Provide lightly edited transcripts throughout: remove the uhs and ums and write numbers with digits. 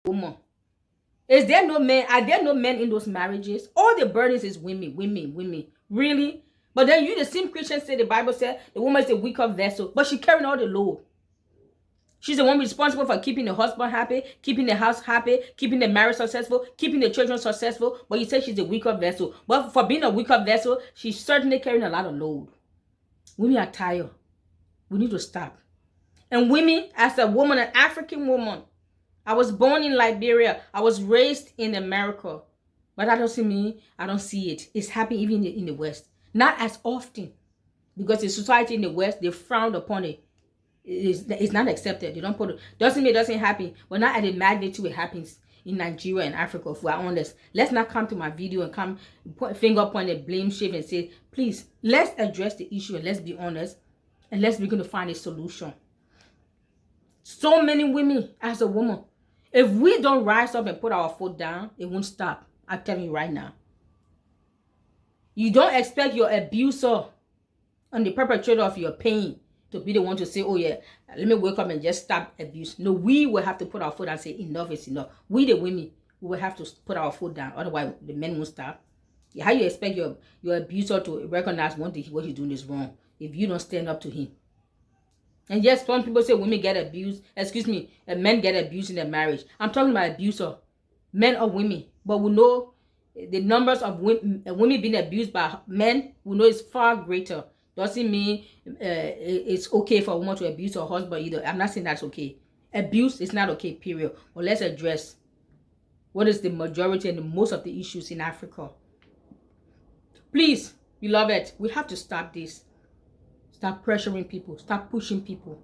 woman. Is there no men? Are there no men in those marriages? All the burdens is women. Really? But then you, the same Christians, say the Bible said the woman is a weaker vessel, but she carrying all the load. She's the one responsible for keeping the husband happy, keeping the house happy, keeping the marriage successful, keeping the children successful. But you say she's a weaker vessel. But for being a weaker vessel, she's certainly carrying a lot of load. Women are tired. We need to stop. And women, as a woman, an African woman, I was born in Liberia. I was raised in America. But that doesn't mean I don't see it. It's happening even in the West. Not as often. Because the society in the West, they frown upon it. It's not accepted. They don't put it. Doesn't mean it doesn't happen. But not at the magnitude it happens in Nigeria and Africa, if we're honest. Let's not come to my video and come finger point and blame shift and say, please, let's address the issue and let's be honest. And let's begin to find a solution. So many women, as a woman, if we don't rise up and put our foot down, it won't stop. I'm telling you right now. You don't expect your abuser and the perpetrator of your pain to be the one to say, oh yeah, let me wake up and just stop abuse. No, we will have to put our foot down and say, enough is enough. We, the women, we will have to put our foot down. Otherwise, the men won't stop. How you expect your abuser to recognize one thing, what he's doing is wrong, if you don't stand up to him? And yes, some people say women get abused. Men get abused in their marriage. I'm talking about abuser, men or women. But we know the numbers of women being abused by men, we know is far greater. Doesn't mean it's okay for a woman to abuse her husband either. I'm not saying that's okay. Abuse is not okay, period. But let's address what is the majority and the most of the issues in Africa. Please, beloved, we have to stop this. Stop pressuring people. Stop pushing people.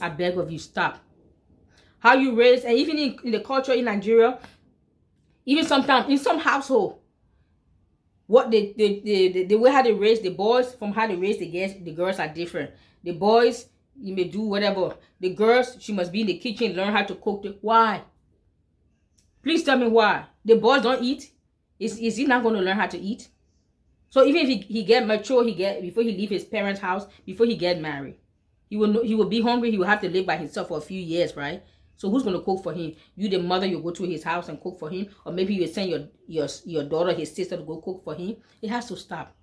I beg of you, stop. How you raise, and even in the culture in Nigeria, even sometimes in some household, what the way how they raise the boys from how they raise the girls are different. The boys, you may do whatever. The girls, she must be in the kitchen, learn how to cook. Why? Please tell me why. The boys don't eat. Is he not going to learn how to eat? So even if he get mature, before he leave his parents' house, before he get married, he will be hungry. He will have to live by himself for a few years, right? So who's going to cook for him? You, the mother, you go to his house and cook for him, or maybe you send your daughter, his sister, to go cook for him. It has to stop.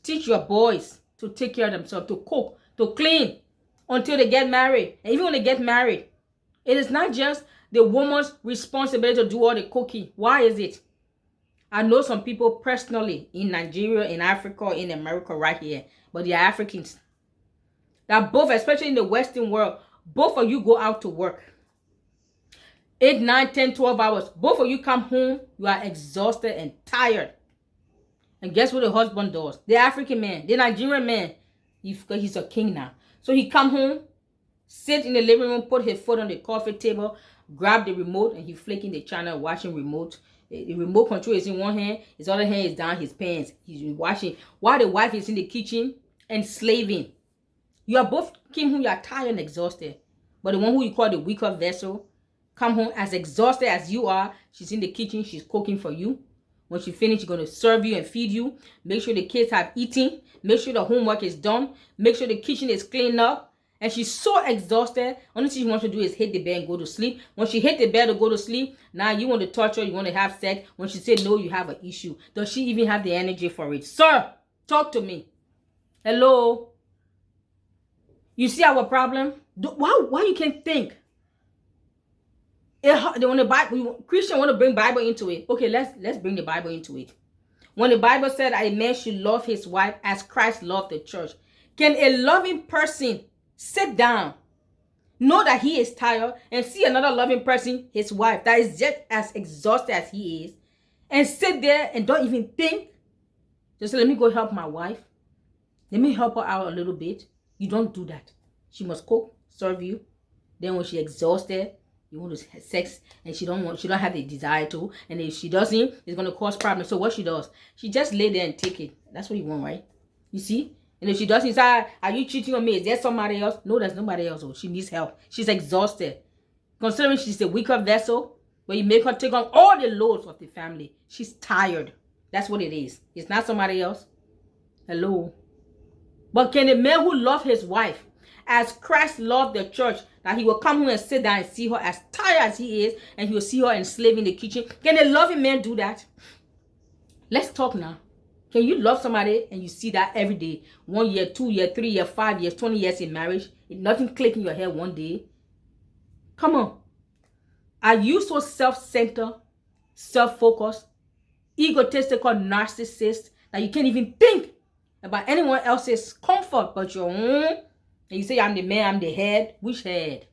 Teach your boys to take care of themselves, to cook, to clean, until they get married. And even when they get married, it is not just the woman's responsibility to do all the cooking. Why is it? I know some people personally in Nigeria, in Africa, in America right here, but they are Africans. That both, especially in the Western world, both of you go out to work. 8, 9, 10, 12 hours. Both of you come home, you are exhausted and tired. And guess what the husband does? The African man, the Nigerian man, he's a king now. So he come home, sit in the living room, put his foot on the coffee table, grab the remote, and he flicking the channel, watching remote. The remote control is in one hand, his other hand is down his pants. He's watching while the wife is in the kitchen and slaving. You are both came home, you are tired and exhausted. But the one who you call the weaker vessel, come home as exhausted as you are. She's in the kitchen, she's cooking for you. When she finishes, she's going to serve you and feed you. Make sure the kids have eaten. Make sure the homework is done. Make sure the kitchen is cleaned up. And she's so exhausted. Only thing she wants to do is hit the bed and go to sleep. When she hit the bed to go to sleep, now you want to touch her, you want to have sex. When she said no, you have an issue. Does she even have the energy for it? Sir, talk to me. Hello? You see our problem? Why you can't think? When the Bible, Christian want to bring Bible into it. Okay, let's bring the Bible into it. When the Bible said a man should love his wife as Christ loved the church, can a loving person sit down, know that he is tired, and see another loving person, his wife, that is just as exhausted as he is, and sit there and don't even think? Just let me go help my wife. Let me help her out a little bit. You don't do that. She must cook, serve you. Then when she's exhausted, you want to have sex, and she don't have the desire to. And if she doesn't, it's going to cause problems. So what she does, she just lay there and take it. That's what you want, right? You see? And if she doesn't say, are you cheating on me? Is there somebody else? No, there's nobody else. She needs help. She's exhausted. Considering she's a weaker vessel, where you make her take on all the loads of the family. She's tired. That's what it is. It's not somebody else. Hello? But can a man who loves his wife as Christ loved the church, that he will come home and sit down and see her as tired as he is, and he will see her enslaved in the kitchen? Can a loving man do that? Let's talk now. Can you love somebody and you see that every day? 1 year, 2 years, 3 years, 5 years, 20 years in marriage, nothing click in your head one day? Come on. Are you so self-centered, self-focused, egotistical narcissist that you can't even think about anyone else's comfort but your own? And you say, I'm the man, I'm the head. Which head?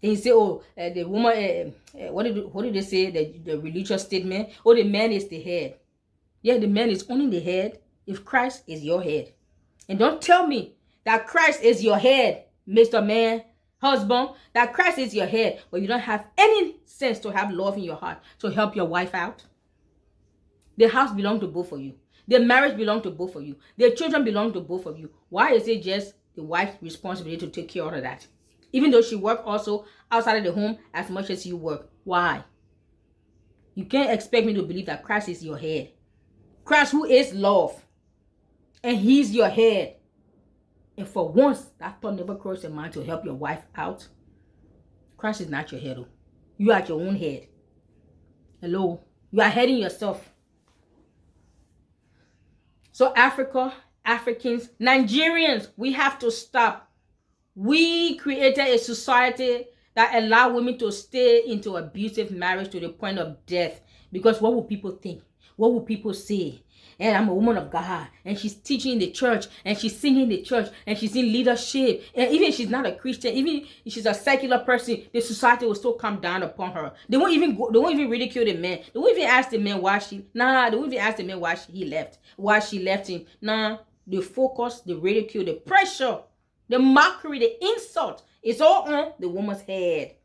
And you say, oh, the woman, what did they say? The religious statement? Oh, the man is the head. Yeah, the man is only the head if Christ is your head. And don't tell me that Christ is your head, Mr. Man, husband, that Christ is your head, but you don't have any sense to have love in your heart to help your wife out. The house belongs to both of you. The marriage belongs to both of you. The children belong to both of you. Why is it just the wife's responsibility to take care of that? Even though she works also outside of the home as much as you work. Why? You can't expect me to believe that Christ is your head. Christ, who is love, and he's your head. And for once, that thought never crossed your mind to help your wife out. Christ is not your head. You are your own head. Hello? You are heading yourself. So Africa, Africans, Nigerians, we have to stop. We created a society that allow women to stay into abusive marriage to the point of death. Because what will people think? What will people say? And I'm a woman of God, and she's teaching in the church, and she's singing in the church, and she's in leadership. And even if she's not a Christian, even if she's a secular person, the society will still come down upon her. They won't even ridicule the man. They won't even ask the man why she left, why she left him. Nah, the focus, the ridicule, the pressure, the mockery, the insult, it's all on the woman's head.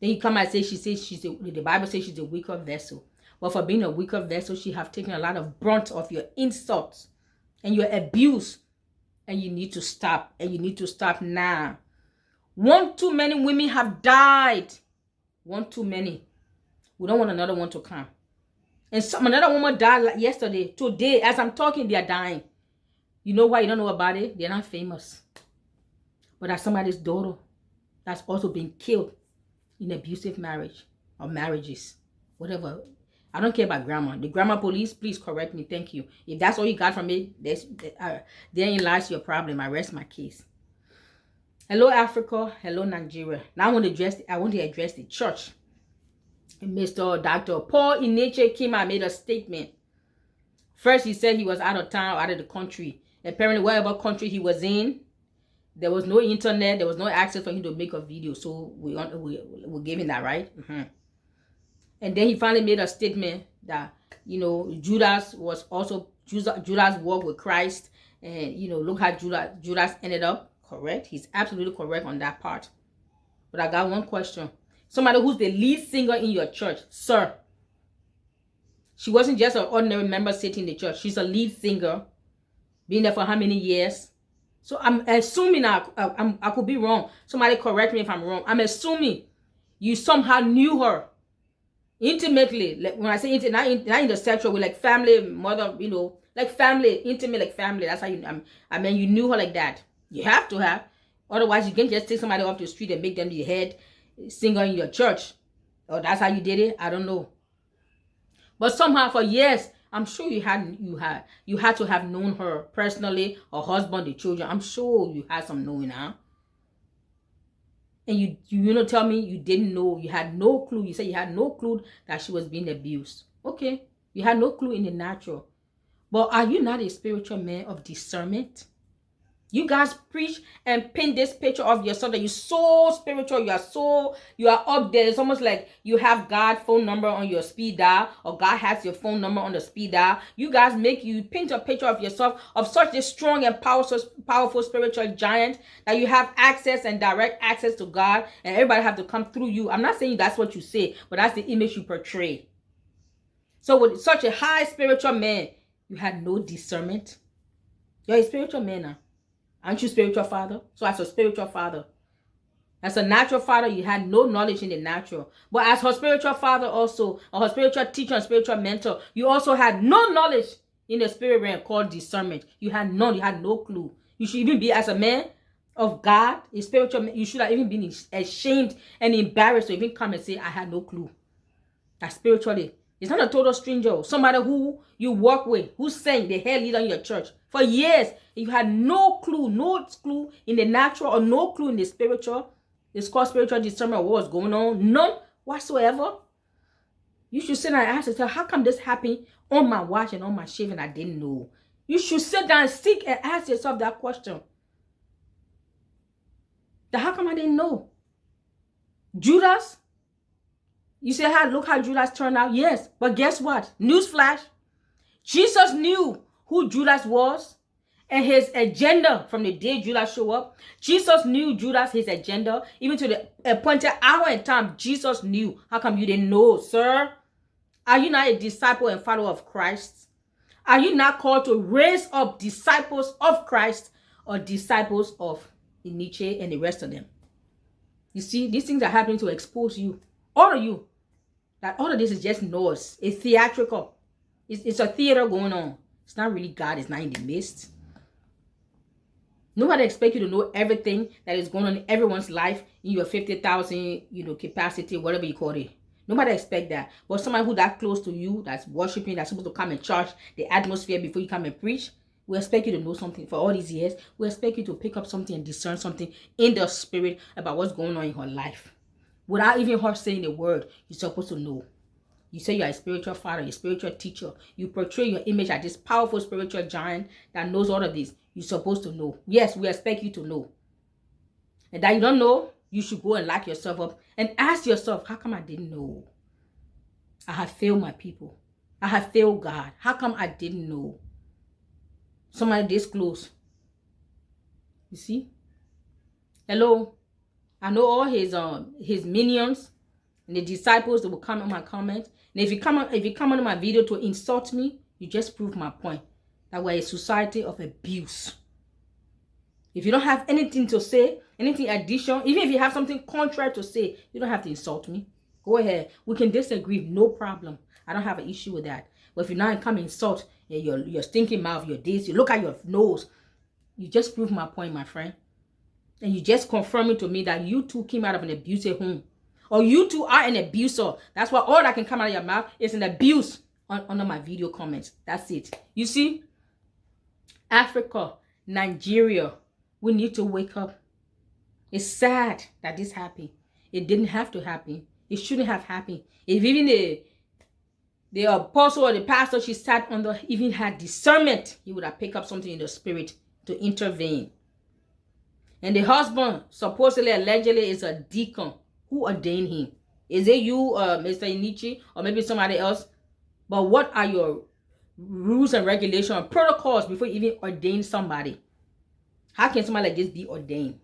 Then you come and say the Bible says she's a weaker vessel. But for being a weaker vessel, she have taken a lot of brunt of your insults and your abuse. And you need to stop. And you need to stop now. One too many women have died. One too many. We don't want another one to come. And another woman died yesterday. Today, as I'm talking, they are dying. You know why you don't know about it? They're not famous. But that's somebody's daughter that's also been killed in abusive marriage or marriages. Whatever. I don't care about grammar. The grammar police, please correct me. Thank you. If that's all you got from me, therein lies your problem. I rest my case. Hello, Africa. Hello, Nigeria. Now I want to address the church. Mr. Dr. Paul Eneche came out and made a statement. First, he said he was out of town, out of the country. Apparently, whatever country he was in, there was no internet. There was no access for him to make a video. So we gave him that, right? And then he finally made a statement that, Judas walked with Christ. And, look how Judas ended up. Correct. He's absolutely correct on that part. But I got one question. Somebody who's the lead singer in your church. Sir. She wasn't just an ordinary member sitting in the church. She's a lead singer. Been there for how many years? So I'm assuming, I could be wrong. Somebody correct me if I'm wrong. I'm assuming you somehow knew her intimately. Like when I say intimate, not in the sexual way, like family, mother, like family, intimate, like family. That's how you knew her like that. You have to have. Otherwise, you can't just take somebody off the street and make them the head singer in your church. Or that's how you did it. I don't know. But somehow for years, I'm sure you had to have known her personally, her husband, the children. I'm sure you had some knowing, huh? And you tell me you didn't know, you had no clue. You said you had no clue that she was being abused. Okay, you had no clue in the natural. But are you not a spiritual man of discernment? You guys preach and paint this picture of yourself that you're so spiritual, you are up there. It's almost like you have God's phone number on your speed dial, or God has your phone number on the speed dial. You guys paint a picture of yourself of such a strong and powerful spiritual giant that you have access and direct access to God, and everybody have to come through you. I'm not saying that's what you say, but that's the image you portray. So with such a high spiritual man, you had no discernment. You're a spiritual man now. Aren't you spiritual father? So as a spiritual father, as a natural father, you had no knowledge in the natural. But as her spiritual father also, or her spiritual teacher and spiritual mentor, you also had no knowledge in the spirit realm called discernment. You had no clue. You should even be, as a man, of God, a spiritual man, you should have even been ashamed and embarrassed to even come and say, I had no clue. That spiritually, it's not a total stranger. Somebody who you work with, who's saying the head leader in your church for years. You had no clue in the natural or no clue in the spiritual. It's called spiritual discernment of what's going on. None whatsoever. You should sit down and ask yourself, how come this happened on my watch and on my shave and I didn't know? You should sit down and seek and ask yourself that question. How come I didn't know? Judas, you say, look how Judas turned out. Yes, but guess what? Newsflash. Jesus knew who Judas was and his agenda from the day Judas showed up. Jesus knew Judas, his agenda, even to the appointed hour and time. Jesus knew. How come you didn't know, sir? Are you not a disciple and follower of Christ? Are you not called to raise up disciples of Christ or disciples of Eneche and the rest of them? You see, these things are happening to expose you, all of you, that all of this is just noise. It's theatrical. It's a theater going on. It's not really God. It's not in the midst. Nobody expects you to know everything that is going on in everyone's life in your 50,000, capacity, whatever you call it. Nobody expects that. But somebody who that close to you, that's worshiping, that's supposed to come and charge the atmosphere before you come and preach, we expect you to know something for all these years. We expect you to pick up something and discern something in the spirit about what's going on in her life. Without even her saying a word, you're supposed to know. You say you're a spiritual father, you're a spiritual teacher. You portray your image as this powerful spiritual giant that knows all of this. You're supposed to know. Yes, we expect you to know. And that you don't know, you should go and lock yourself up and ask yourself, how come I didn't know? I have failed my people. I have failed God. How come I didn't know? Somebody this close. You see? Hello? I know all his minions and the disciples that will come on my comment. And if you come on my video to insult me, you just prove my point. That we're a society of abuse. If you don't have anything to say, anything additional, even if you have something contrary to say, you don't have to insult me. Go ahead. We can disagree, no problem. I don't have an issue with that. But if you now come and insult your stinking mouth, your this, you look at your nose, you just prove my point, my friend. And you just confirming to me that you two came out of an abusive home. Or you two are an abuser. That's why all that can come out of your mouth is an abuse under my video comments. That's it. You see? Africa, Nigeria, we need to wake up. It's sad that this happened. It didn't have to happen. It shouldn't have happened. If even the apostle or the pastor she sat under even had discernment, he would have picked up something in the spirit to intervene. And the husband supposedly, allegedly, is a deacon. Who ordained him? Is it you, Mr. Eneche, or maybe somebody else? But what are your rules and regulations and protocols before you even ordain somebody? How can somebody like this be ordained?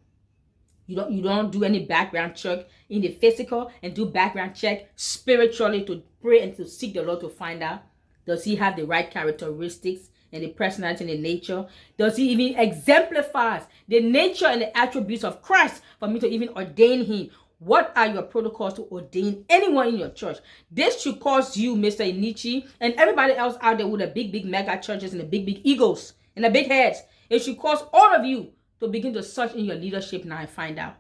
You don't do any background check in the physical and do background check spiritually to pray and to seek the Lord to find out. Does he have the right characteristics and the personality and the nature? Does he even exemplify the nature and the attributes of Christ for me to even ordain him? What are your protocols to ordain anyone in your church? This should cause you, Mr. Eneche, and everybody else out there with the big mega churches and the big egos and the big heads. It should cause all of you to begin to search in your leadership now and find out.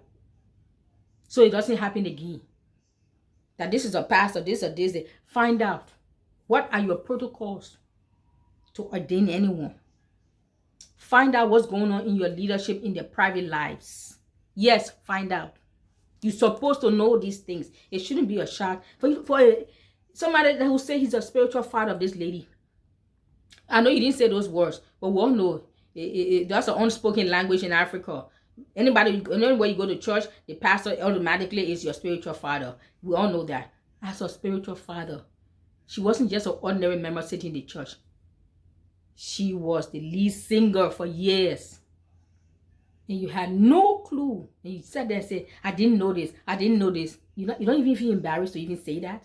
So it doesn't happen again. That this is a pastor, this or this. Find out. What are your protocols to ordain anyone? Find out what's going on in your leadership in their private lives. Yes, find out. You're supposed to know these things. It shouldn't be a shock. For somebody who say he's a spiritual father of this lady. I know you didn't say those words, but we all know that's an unspoken language in Africa. Anywhere you go to church, the pastor automatically is your spiritual father. We all know that. As a spiritual father, she wasn't just an ordinary member sitting in the church. She was the lead singer for years. And you had no clue. And you sat there and said, I didn't know this. I didn't know this. You don't even feel embarrassed to even say that.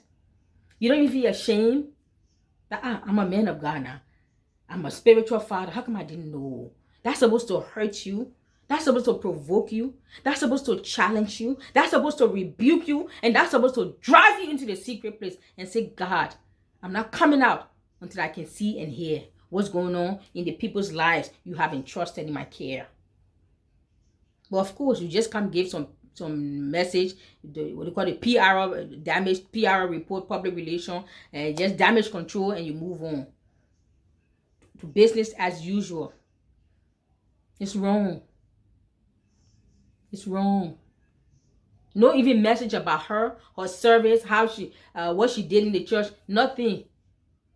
You don't even feel ashamed that I'm a man of God now. I'm a spiritual father. How come I didn't know? That's supposed to hurt you. That's supposed to provoke you. That's supposed to challenge you. That's supposed to rebuke you. And that's supposed to drive you into the secret place and say, God, I'm not coming out until I can see and hear what's going on in the people's lives you have entrusted in my care. But of course, you just can't give some message, what they call the PR, damage PR report, public relation, and just damage control, and you move on to business as usual. It's wrong. It's wrong. No even message about her service, how she, what she did in the church. Nothing.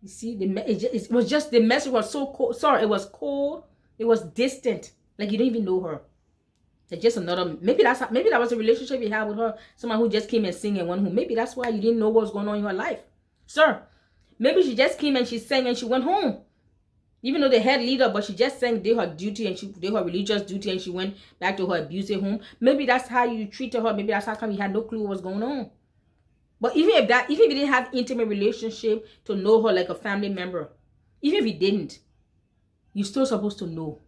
You see, it was just, the message was so cold. Sorry, it was cold. It was distant. Like you don't even know her. It's just another. Maybe that was a relationship you had with her. Someone who just came and sang and went home. Maybe that's why you didn't know what was going on in her life, sir. Maybe she just came and she sang and she went home. Even though the head leader, but she just sang, did her duty, and she did her religious duty, and she went back to her abusive home. Maybe that's how you treated her. Maybe that's how come you had no clue what was going on. But even if you didn't have intimate relationship to know her like a family member, even if you didn't, you're still supposed to know.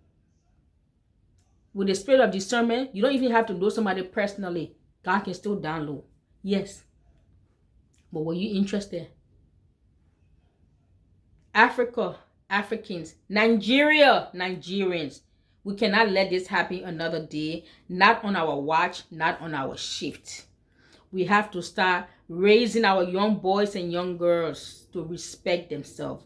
With the spirit of discernment, you don't even have to know somebody personally. God can still download. Yes. But were you interested? Africa, Africans, Nigeria, Nigerians, we cannot let this happen another day. Not on our watch, not on our shift. We have to start raising our young boys and young girls to respect themselves.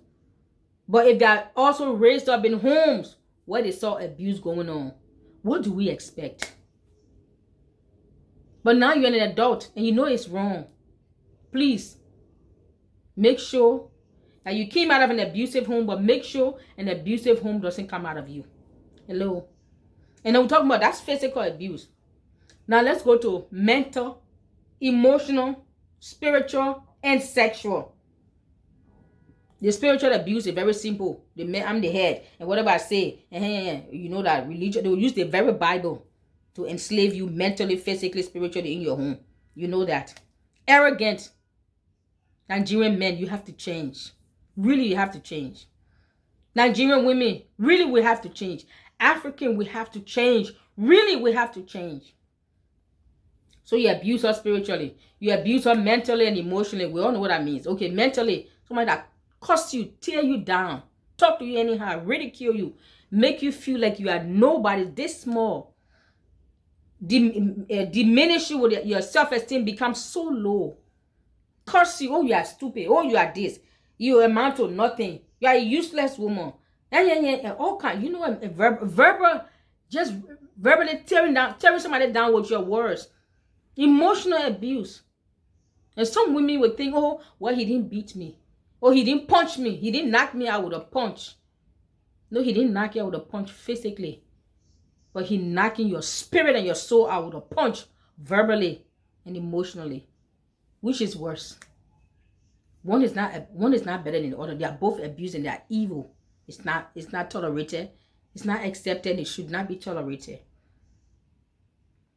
But if they are also raised up in homes where they saw abuse going on, what do we expect? But now you're an adult and you know it's wrong. Please, make sure that you came out of an abusive home, but make sure an abusive home doesn't come out of you. Hello? And then we're talking about that's physical abuse. Now let's go to mental, emotional, spiritual, and sexual. The spiritual abuse is very simple. I'm the head, and whatever I say, you know that religion, they will use the very Bible to enslave you mentally, physically, spiritually in your home. You know that. Arrogant Nigerian men, you have to change. Really, you have to change. Nigerian women, really, we have to change. African, we have to change. Really, we have to change. So you abuse her spiritually. You abuse her mentally and emotionally. We all know what that means. Okay, mentally, somebody that cuss you, tear you down, talk to you anyhow, ridicule you, make you feel like you are nobody, this small, diminish you with your self-esteem, becomes so low, curse you, oh you are stupid, oh you are this, you amount to nothing, you are a useless woman, all kind, you know, verbal, just verbally tearing somebody down with your words, emotional abuse. And some women would think, oh, well, he didn't beat me. Oh, he didn't punch me. He didn't knock me out with a punch. No, he didn't knock you out with a punch physically. But he knocking your spirit and your soul out with a punch verbally and emotionally. Which is worse? One is not better than the other. They are both abused and they are evil. It's not tolerated. It's not accepted. It should not be tolerated.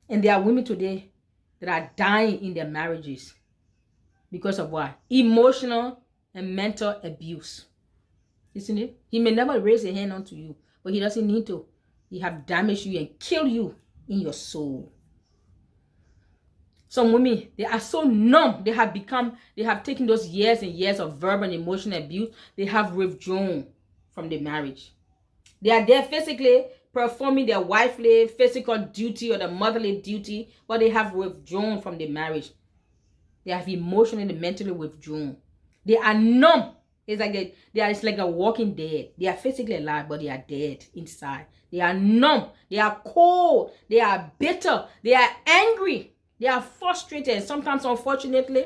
And there are women today that are dying in their marriages. Because of what? Emotional and mental abuse. Isn't it? He may never raise a hand onto you, but he doesn't need to. He have damaged you and killed you in your soul. Some women, they are so numb. They have taken those years and years of verbal and emotional abuse. They have withdrawn from the marriage. They are there physically performing their wifely, physical duty or the motherly duty, but they have withdrawn from the marriage. They have emotionally and mentally withdrawn. They are numb. It's like a walking dead. They are physically alive, but they are dead inside. They are numb. They are cold. They are bitter. They are angry. They are frustrated. And sometimes, unfortunately,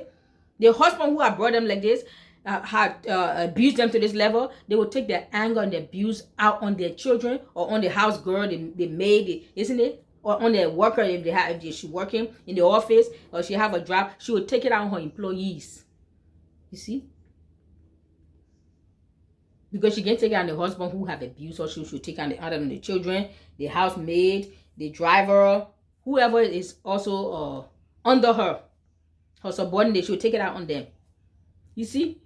the husband who had brought them like this had abused them to this level. They will take their anger and their abuse out on their children or on the house girl, the maid, isn't it? Or on the worker if she's working in the office or she have a job, she will take it out on her employees. You see? Because she can take it on the husband who have abused her, she should take it out on the children, the housemaid, the driver, whoever is also under her subordinate, she will take it out on them. You see?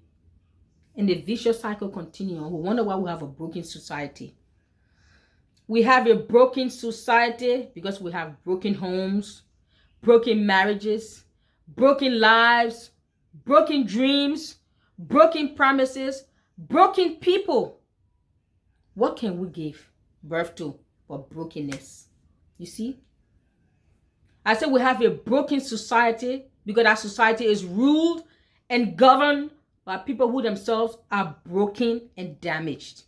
And the vicious cycle continues. We wonder why we have a broken society. We have a broken society because we have broken homes, broken marriages, broken lives, broken dreams, broken promises, broken people. What can we give birth to but brokenness? You see? I said we have a broken society because our society is ruled and governed by people who themselves are broken and damaged.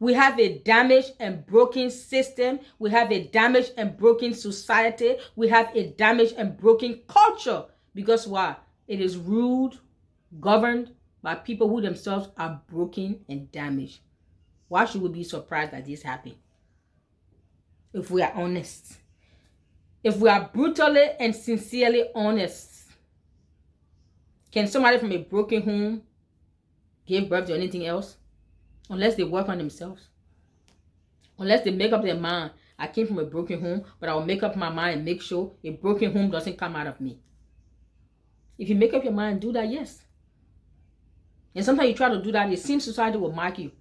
We have a damaged and broken system. We have a damaged and broken society. We have a damaged and broken culture. Because why? It is ruled, governed by people who themselves are broken and damaged. Why should we be surprised that this happened? If we are honest. If we are brutally and sincerely honest, can somebody from a broken home give birth to anything else? Unless they work on themselves. Unless they make up their mind. I came from a broken home, but I will make up my mind and make sure a broken home doesn't come out of me. If you make up your mind and do that, yes. And sometimes you try to do that, it seems society will mock you.